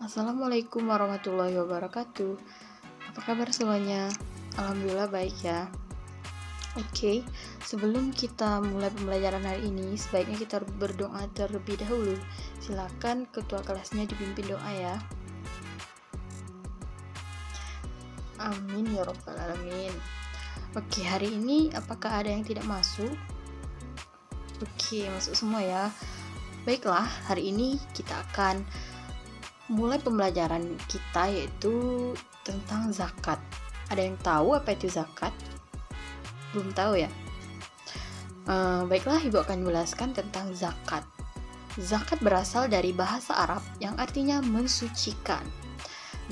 Assalamualaikum warahmatullahi wabarakatuh. Apa kabar semuanya? Alhamdulillah baik ya. Oke, sebelum kita mulai pembelajaran hari ini, sebaiknya kita berdoa terlebih dahulu. Silakan ketua kelasnya dipimpin doa ya. Amin ya rabbal alamin. Oke, hari ini apakah ada yang tidak masuk? Oke, masuk semua ya. Baiklah, hari ini kita akan mulai pembelajaran kita, yaitu tentang zakat. Ada yang tahu apa itu zakat? Belum tahu ya? Baiklah, Ibu akan menjelaskan tentang zakat. Zakat berasal dari bahasa Arab yang artinya mensucikan.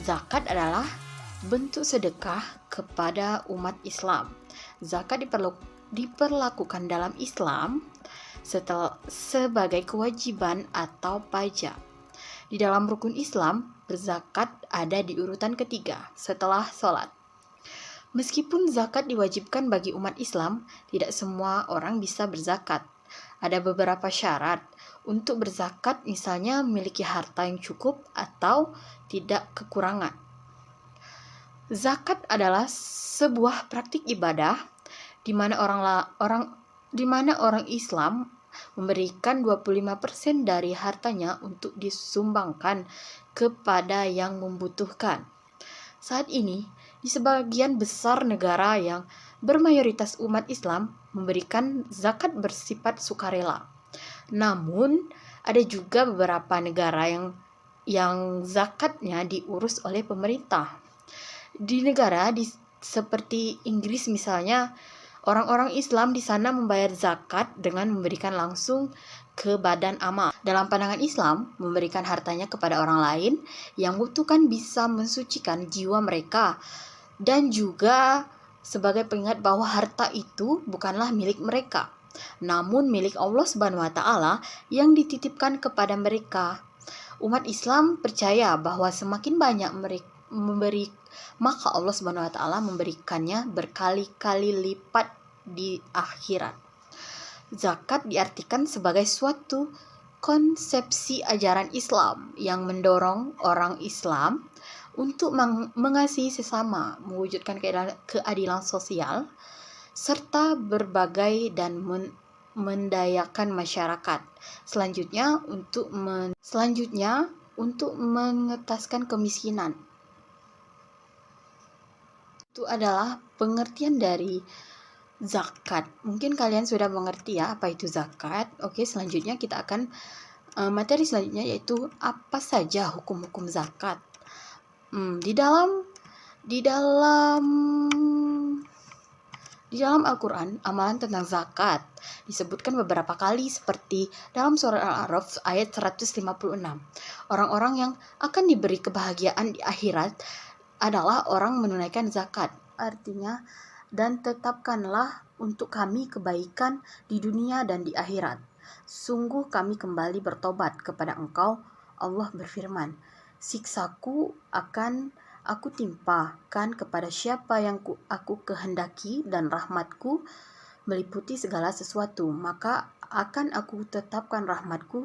Zakat adalah bentuk sedekah kepada umat Islam. Zakat diperlakukan dalam Islam sebagai kewajiban atau pajak. Di dalam rukun Islam, berzakat ada di urutan ketiga setelah sholat. Meskipun zakat diwajibkan bagi umat Islam, tidak semua orang bisa berzakat. Ada beberapa syarat untuk berzakat, misalnya memiliki harta yang cukup atau tidak kekurangan. Zakat adalah sebuah praktik ibadah di mana orang Islam memberikan 25% dari hartanya untuk disumbangkan kepada yang membutuhkan. Saat ini, di sebagian besar negara yang bermayoritas umat Islam memberikan zakat bersifat sukarela. Namun, ada juga beberapa negara yang zakatnya diurus oleh pemerintah. Di negara seperti Inggris misalnya, orang-orang Islam di sana membayar zakat dengan memberikan langsung ke badan amal. Dalam pandangan Islam, memberikan hartanya kepada orang lain yang membutuhkan bisa mensucikan jiwa mereka dan juga sebagai pengingat bahwa harta itu bukanlah milik mereka, namun milik Allah Subhanahu wa taala yang dititipkan kepada mereka. Umat Islam percaya bahwa semakin banyak memberi, maka Allah Subhanahu wa taala memberikannya berkali-kali lipat di akhirat. Zakat diartikan sebagai suatu konsepsi ajaran Islam yang mendorong orang Islam untuk mengasihi sesama, mewujudkan keadilan sosial, serta berbagai dan mendayakan masyarakat. Selanjutnya untuk mengetaskan kemiskinan. Itu adalah pengertian dari zakat. Mungkin kalian sudah mengerti ya apa itu zakat. Oke, selanjutnya kita akan materi selanjutnya, yaitu apa saja hukum-hukum zakat. Di dalam Al-Quran, amalan tentang zakat disebutkan beberapa kali, seperti dalam surah Al-A'raf ayat 156. Orang-orang yang akan diberi kebahagiaan di akhirat adalah orang menunaikan zakat. Artinya, dan tetapkanlah untuk kami kebaikan di dunia dan di akhirat. Sungguh kami kembali bertobat kepada Engkau. Allah berfirman, siksaku akan aku timpakan kepada siapa yang aku kehendaki, dan rahmatku meliputi segala sesuatu. Maka akan aku tetapkan rahmatku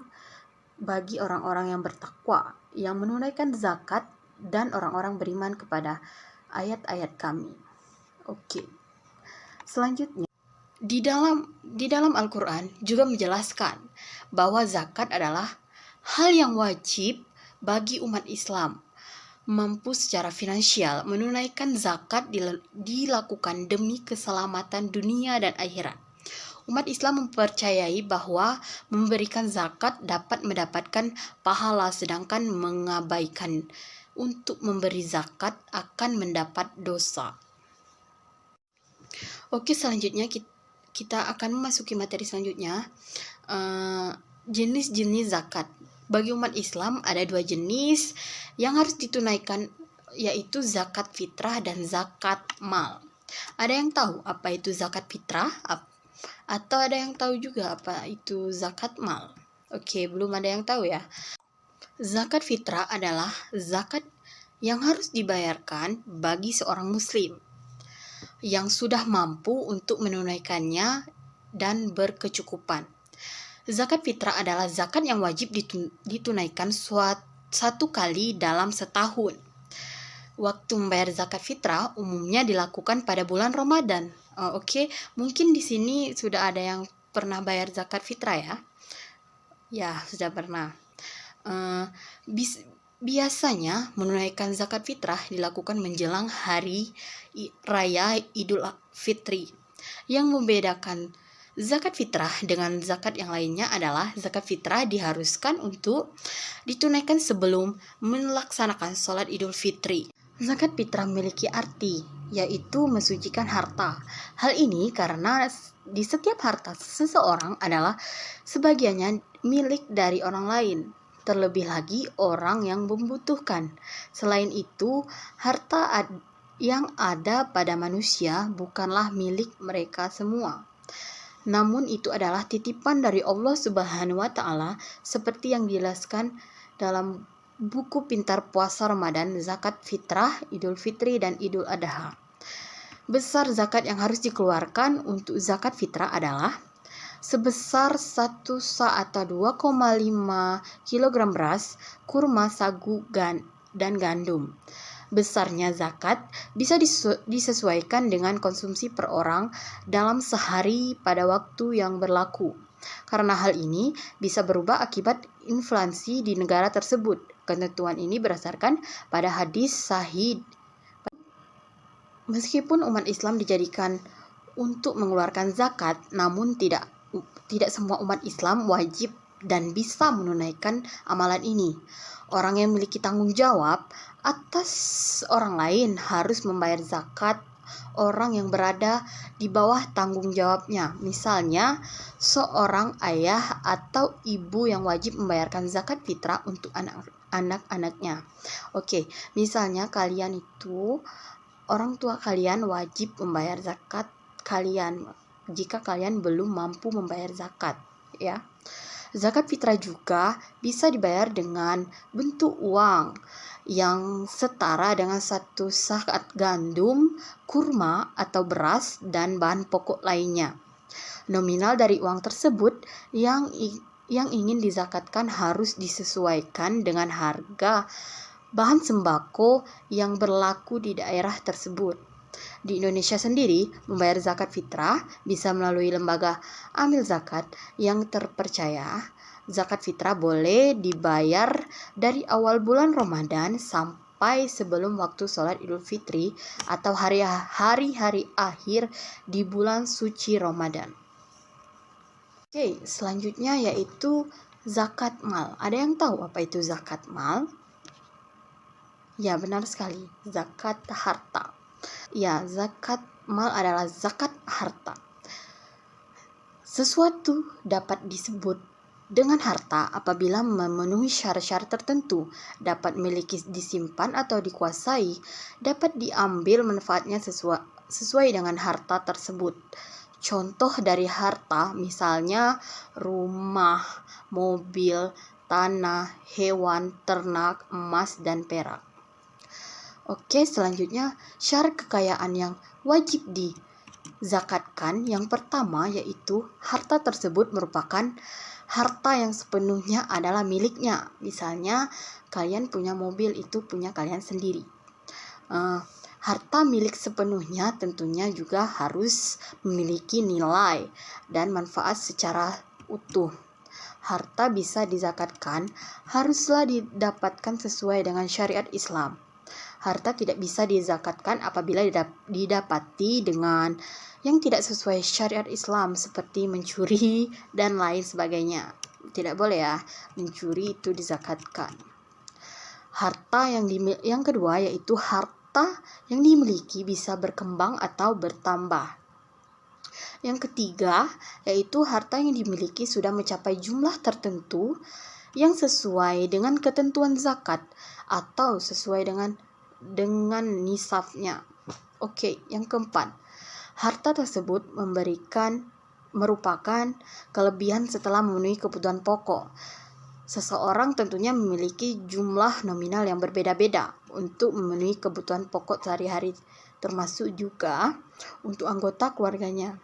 bagi orang-orang yang bertakwa, yang menunaikan zakat, dan orang-orang beriman kepada ayat-ayat kami. Oke. Selanjutnya, di dalam Al-Quran juga menjelaskan bahwa zakat adalah hal yang wajib bagi umat Islam. Mampu secara finansial, menunaikan zakat dilakukan demi keselamatan dunia dan akhirat. Umat Islam mempercayai bahwa memberikan zakat dapat mendapatkan pahala, sedangkan mengabaikan untuk memberi zakat akan mendapat dosa. Oke, selanjutnya kita akan memasuki materi selanjutnya, jenis-jenis zakat. Bagi umat Islam ada 2 jenis yang harus ditunaikan, yaitu zakat fitrah dan zakat mal. Ada yang tahu apa itu zakat fitrah? Atau ada yang tahu juga apa itu zakat mal? Oke, belum ada yang tahu ya. Zakat fitrah adalah zakat yang harus dibayarkan bagi seorang muslim yang sudah mampu untuk menunaikannya dan berkecukupan. Zakat fitrah adalah zakat yang wajib ditunaikan satu kali dalam setahun. Waktu membayar zakat fitrah umumnya dilakukan pada bulan Ramadan. Oke, mungkin di sini sudah ada yang pernah bayar zakat fitrah ya? Ya, sudah pernah. Biasanya menunaikan zakat fitrah dilakukan menjelang hari raya Idul Fitri. Yang membedakan zakat fitrah dengan zakat yang lainnya adalah zakat fitrah diharuskan untuk ditunaikan sebelum melaksanakan sholat Idul Fitri. Zakat fitrah memiliki arti, yaitu mensucikan harta. Hal ini karena di setiap harta seseorang adalah sebagiannya milik dari orang lain, terlebih lagi orang yang membutuhkan. Selain itu, harta yang ada pada manusia bukanlah milik mereka semua. Namun itu adalah titipan dari Allah Subhanahu wa Ta'ala, seperti yang dijelaskan dalam buku Pintar Puasa Ramadan, zakat fitrah, Idul Fitri, dan Idul Adha. Besar zakat yang harus dikeluarkan untuk zakat fitrah adalah sebesar 1 sa atau 2,5 kg beras, kurma, sagu, dan gandum. Besarnya zakat bisa disesuaikan dengan konsumsi per orang dalam sehari pada waktu yang berlaku. Karena hal ini bisa berubah akibat inflasi di negara tersebut. Ketentuan ini berdasarkan pada hadis sahih. Meskipun umat Islam dijadikan untuk mengeluarkan zakat, namun tidak semua umat Islam wajib dan bisa menunaikan amalan ini. Orang yang memiliki tanggung jawab atas orang lain harus membayar zakat orang yang berada di bawah tanggung jawabnya. Misalnya, seorang ayah atau ibu yang wajib membayarkan zakat fitrah untuk anak-anaknya. Oke, misalnya kalian itu, orang tua kalian wajib membayar zakat kalian jika kalian belum mampu membayar zakat, ya. Zakat fitrah juga bisa dibayar dengan bentuk uang yang setara dengan 1 sak gandum, kurma atau beras, dan bahan pokok lainnya. Nominal dari uang tersebut yang ingin dizakatkan harus disesuaikan dengan harga bahan sembako yang berlaku di daerah tersebut. Di Indonesia sendiri, membayar zakat fitrah bisa melalui lembaga amil zakat yang terpercaya. Zakat fitrah boleh dibayar dari awal bulan Ramadan sampai sebelum waktu sholat Idul Fitri atau hari-hari akhir di bulan suci Ramadan. Oke, selanjutnya yaitu zakat mal. Ada yang tahu apa itu zakat mal? Ya, benar sekali, zakat harta. Ya, zakat mal adalah zakat harta. Sesuatu dapat disebut dengan harta apabila memenuhi syarat-syarat tertentu, dapat miliki, disimpan atau dikuasai, dapat diambil manfaatnya sesuai dengan harta tersebut. Contoh dari harta misalnya rumah, mobil, tanah, hewan, ternak, emas, dan perak. Oke, selanjutnya syarat kekayaan yang wajib dizakatkan. Yang pertama yaitu harta tersebut merupakan harta yang sepenuhnya adalah miliknya. Misalnya kalian punya mobil, itu punya kalian sendiri. Harta milik sepenuhnya tentunya juga harus memiliki nilai dan manfaat secara utuh. Harta bisa dizakatkan haruslah didapatkan sesuai dengan syariat Islam. Harta tidak bisa dizakatkan apabila didapati dengan yang tidak sesuai syariat Islam seperti mencuri dan lain sebagainya. Tidak boleh ya, mencuri itu dizakatkan. Harta yang kedua yaitu harta yang dimiliki bisa berkembang atau bertambah. Yang ketiga yaitu harta yang dimiliki sudah mencapai jumlah tertentu yang sesuai dengan ketentuan zakat atau sesuai dengan nisabnya. Oke, yang keempat, harta tersebut merupakan kelebihan setelah memenuhi kebutuhan pokok. Seseorang tentunya memiliki jumlah nominal yang berbeda-beda untuk memenuhi kebutuhan pokok sehari-hari, termasuk juga untuk anggota keluarganya.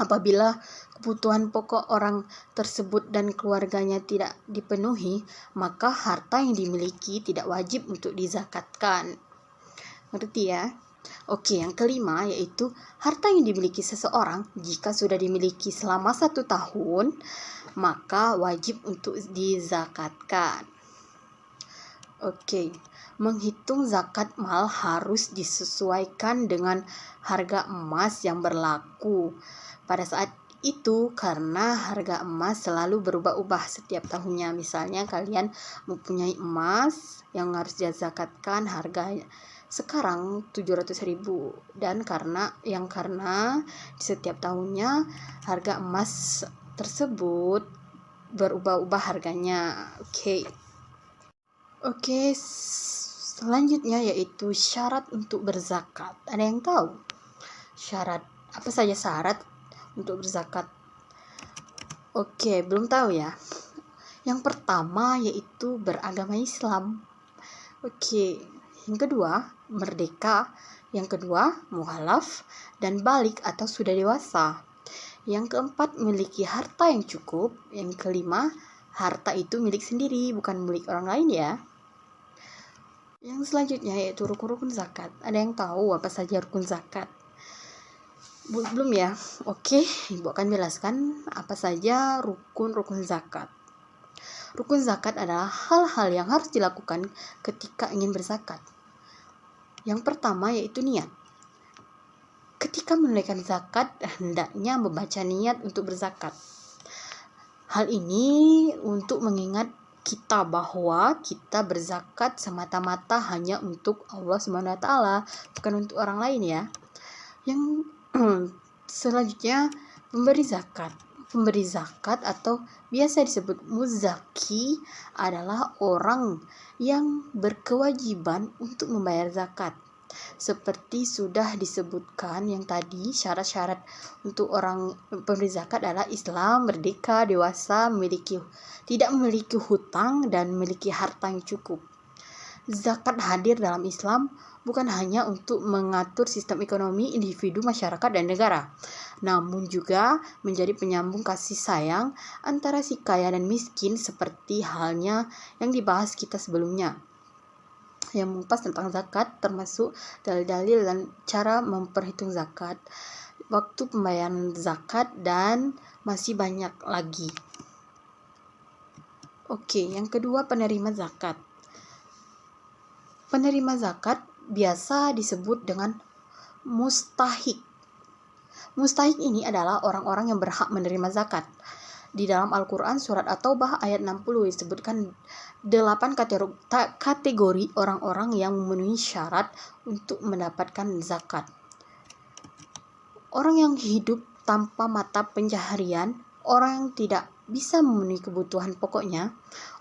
Apabila kebutuhan pokok orang tersebut dan keluarganya tidak dipenuhi, maka harta yang dimiliki tidak wajib untuk dizakatkan. Ngerti ya? Oke, yang kelima yaitu harta yang dimiliki seseorang jika sudah dimiliki selama 1 tahun, maka wajib untuk dizakatkan. Oke, menghitung zakat mal harus disesuaikan dengan harga emas yang berlaku pada saat itu, karena harga emas selalu berubah-ubah setiap tahunnya. Misalnya kalian mempunyai emas yang harus dizakatkan harganya sekarang 700.000, dan karena di setiap tahunnya harga emas tersebut berubah-ubah harganya. Oke, selanjutnya yaitu syarat untuk berzakat. Ada yang tahu syarat apa saja syarat untuk berzakat? Oke, belum tahu ya. Yang pertama yaitu beragama Islam. Oke, yang kedua merdeka. Yang kedua mualaf dan balik atau sudah dewasa. Yang keempat memiliki harta yang cukup. Yang kelima harta itu milik sendiri, bukan milik orang lain ya. Yang selanjutnya yaitu rukun-rukun zakat. Ada yang tahu apa saja rukun zakat? Belum ya? Oke, Ibu akan jelaskan apa saja rukun-rukun zakat. Rukun zakat adalah hal-hal yang harus dilakukan ketika ingin berzakat. Yang pertama yaitu niat. Ketika menunaikan zakat, hendaknya membaca niat untuk berzakat. Hal ini untuk mengingat kita bahwa kita berzakat semata-mata hanya untuk Allah SWT, bukan untuk orang lain ya. Yang selanjutnya pemberi zakat. Pemberi zakat atau biasa disebut muzaki adalah orang yang berkewajiban untuk membayar zakat. Seperti sudah disebutkan yang tadi, syarat-syarat untuk orang pemberi zakat adalah Islam, merdeka, dewasa, tidak memiliki hutang, dan memiliki harta yang cukup. Zakat hadir dalam Islam bukan hanya untuk mengatur sistem ekonomi individu, masyarakat, dan negara, namun juga menjadi penyambung kasih sayang antara si kaya dan miskin, seperti halnya yang dibahas kita sebelumnya yang mengupas tentang zakat, termasuk dalil-dalil dan cara memperhitung zakat, waktu pembayaran zakat, dan masih banyak lagi. Oke, yang kedua penerima zakat. Penerima zakat biasa disebut dengan mustahik. Mustahik ini adalah orang-orang yang berhak menerima zakat. Di dalam Al-Quran surat At-Taubah ayat 60 disebutkan 8 kategori orang-orang yang memenuhi syarat untuk mendapatkan zakat. Orang yang hidup tanpa mata pencaharian, orang yang tidak bisa memenuhi kebutuhan pokoknya,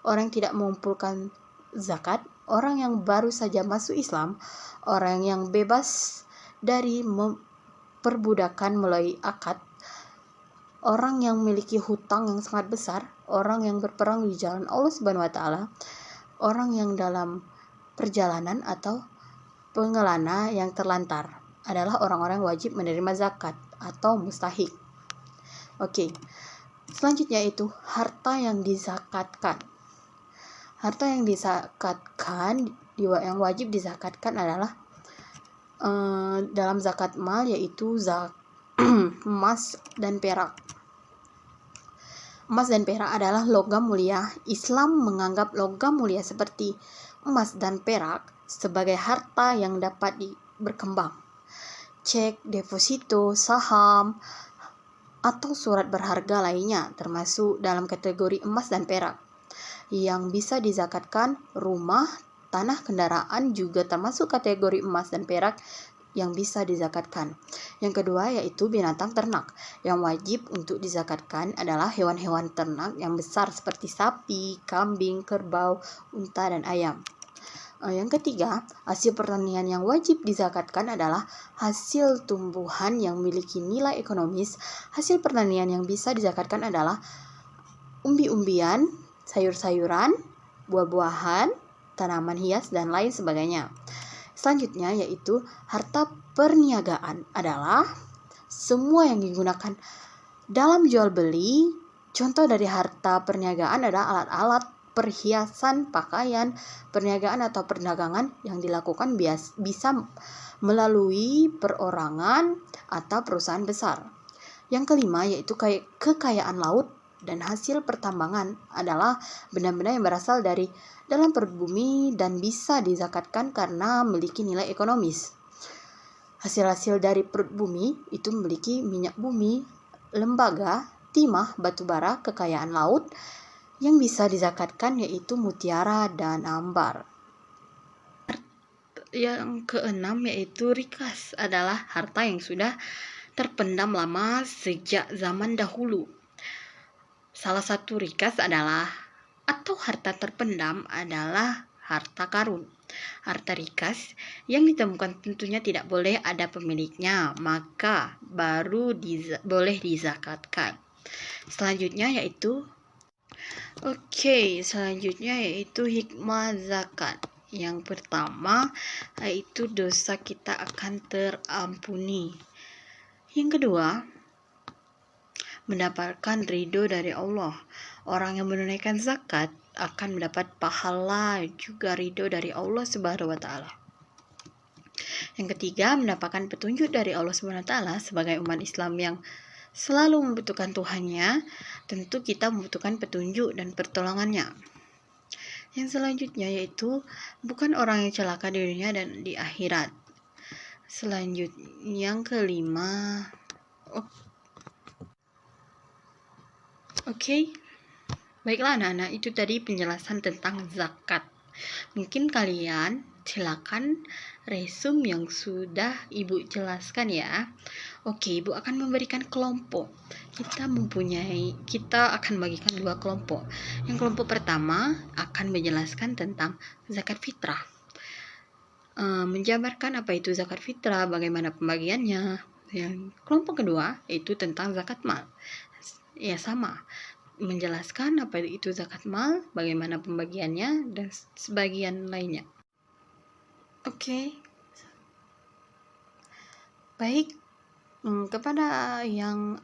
orang yang tidak mengumpulkan zakat, orang yang baru saja masuk Islam, orang yang bebas dari perbudakan melalui akad, orang yang memiliki hutang yang sangat besar, orang yang berperang di jalan Allah Subhanahu wa taala, orang yang dalam perjalanan atau pengelana yang terlantar adalah orang-orang wajib menerima zakat atau mustahik. Oke. Selanjutnya itu harta yang dizakatkan. Harta yang dizakatkan, yang wajib dizakatkan adalah dalam zakat mal yaitu emas dan perak. Emas dan perak adalah logam mulia. Islam menganggap logam mulia seperti emas dan perak sebagai harta yang dapat berkembang. Cek, deposito, saham, atau surat berharga lainnya termasuk dalam kategori emas dan perak. Yang bisa dizakatkan rumah, tanah, kendaraan juga termasuk kategori emas dan perak yang bisa dizakatkan. Yang kedua yaitu binatang ternak. Yang wajib untuk dizakatkan adalah hewan-hewan ternak yang besar seperti sapi, kambing, kerbau, unta, dan ayam. Yang ketiga, hasil pertanian yang wajib dizakatkan adalah hasil tumbuhan yang memiliki nilai ekonomis. Hasil pertanian yang bisa dizakatkan adalah umbi-umbian, sayur-sayuran, buah-buahan, tanaman hias, dan lain sebagainya. Selanjutnya yaitu harta perniagaan adalah semua yang digunakan Dalam jual beli, contoh dari harta perniagaan adalah alat-alat perhiasan, pakaian, perniagaan atau perdagangan yang dilakukan bisa melalui perorangan atau perusahaan besar. Yang kelima yaitu kekayaan laut dan hasil pertambangan adalah benda-benda yang berasal dari dalam perut bumi dan bisa dizakatkan karena memiliki nilai ekonomis. Hasil-hasil dari perut bumi itu memiliki minyak bumi, lembaga, timah, batu bara, kekayaan laut yang bisa dizakatkan yaitu mutiara dan ambar. Yang keenam yaitu rikas adalah harta yang sudah terpendam lama sejak zaman dahulu. Salah satu rikas adalah atau harta terpendam adalah harta karun. Harta rikas yang ditemukan tentunya tidak boleh ada pemiliknya, maka baru boleh dizakatkan. Selanjutnya yaitu hikmah zakat. Yang pertama yaitu dosa kita akan terampuni. Yang kedua, mendapatkan ridho dari Allah. Orang yang menunaikan zakat akan mendapat pahala juga ridho dari Allah Subhanahu wa taala. Yang ketiga, mendapatkan petunjuk dari Allah Subhanahu wa taala. Sebagai umat Islam yang selalu membutuhkan Tuhannya, tentu kita membutuhkan petunjuk dan pertolongannya. Yang selanjutnya yaitu bukan orang yang celaka di dunia dan di akhirat. Selanjutnya yang kelima, baiklah anak-anak, itu tadi penjelasan tentang zakat. Mungkin kalian silakan resume yang sudah Ibu jelaskan ya. Ibu akan memberikan kelompok. Kita akan bagikan 2 kelompok. Yang kelompok pertama akan menjelaskan tentang zakat fitrah. Menjabarkan apa itu zakat fitrah, bagaimana pembagiannya. Yang kelompok kedua yaitu tentang zakat mal. Ya sama, menjelaskan apa itu zakat mal, bagaimana pembagiannya dan sebagian lainnya. Baik, kepada yang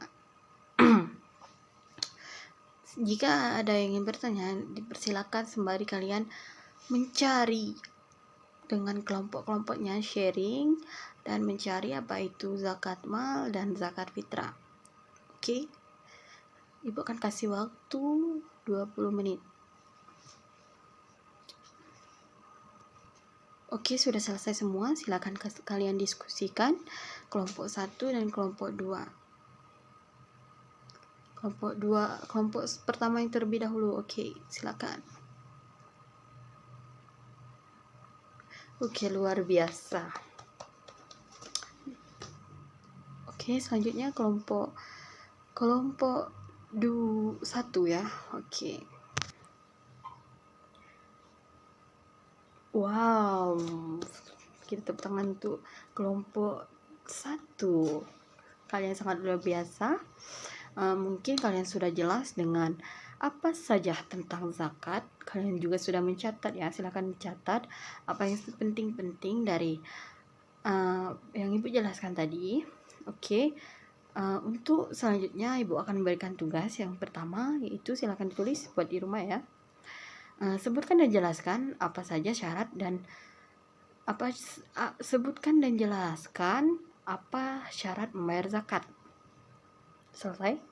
jika ada yang ingin bertanya, dipersilakan sembari kalian mencari dengan kelompok-kelompoknya, sharing dan mencari apa itu zakat mal dan zakat fitrah. Ibu akan kasih waktu 20 menit. Sudah selesai semua. Silakan kalian diskusikan kelompok 1 dan kelompok 2. Kelompok pertama yang terlebih dahulu. Silakan. Luar biasa. Selanjutnya kelompok 1 ya. Wow, kita tepuk tangan untuk kelompok 1. Kalian sangat luar biasa. Mungkin kalian sudah jelas dengan apa saja tentang zakat. Kalian juga sudah mencatat ya. Silakan mencatat apa yang penting-penting dari yang Ibu jelaskan tadi. Untuk selanjutnya Ibu akan memberikan tugas yang pertama, yaitu silakan ditulis buat di rumah ya. Sebutkan dan jelaskan apa saja syarat dan jelaskan apa syarat membayar zakat. Selesai?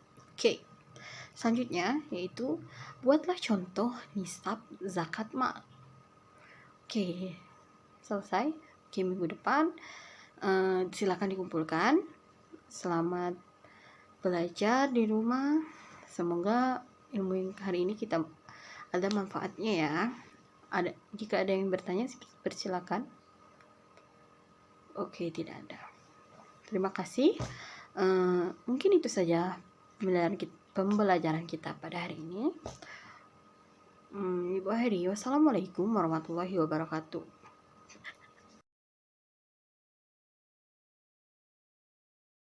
Selanjutnya yaitu buatlah contoh nisab zakat mal. Selesai? Minggu depan silakan dikumpulkan. Selamat belajar di rumah. Semoga ilmu hari ini kita ada manfaatnya ya. Jika ada yang bertanya, persilakan. Tidak ada. Terima kasih. Mungkin itu saja pembelajaran kita pada hari ini. Ibu akhiri, wassalamualaikum warahmatullahi wabarakatuh.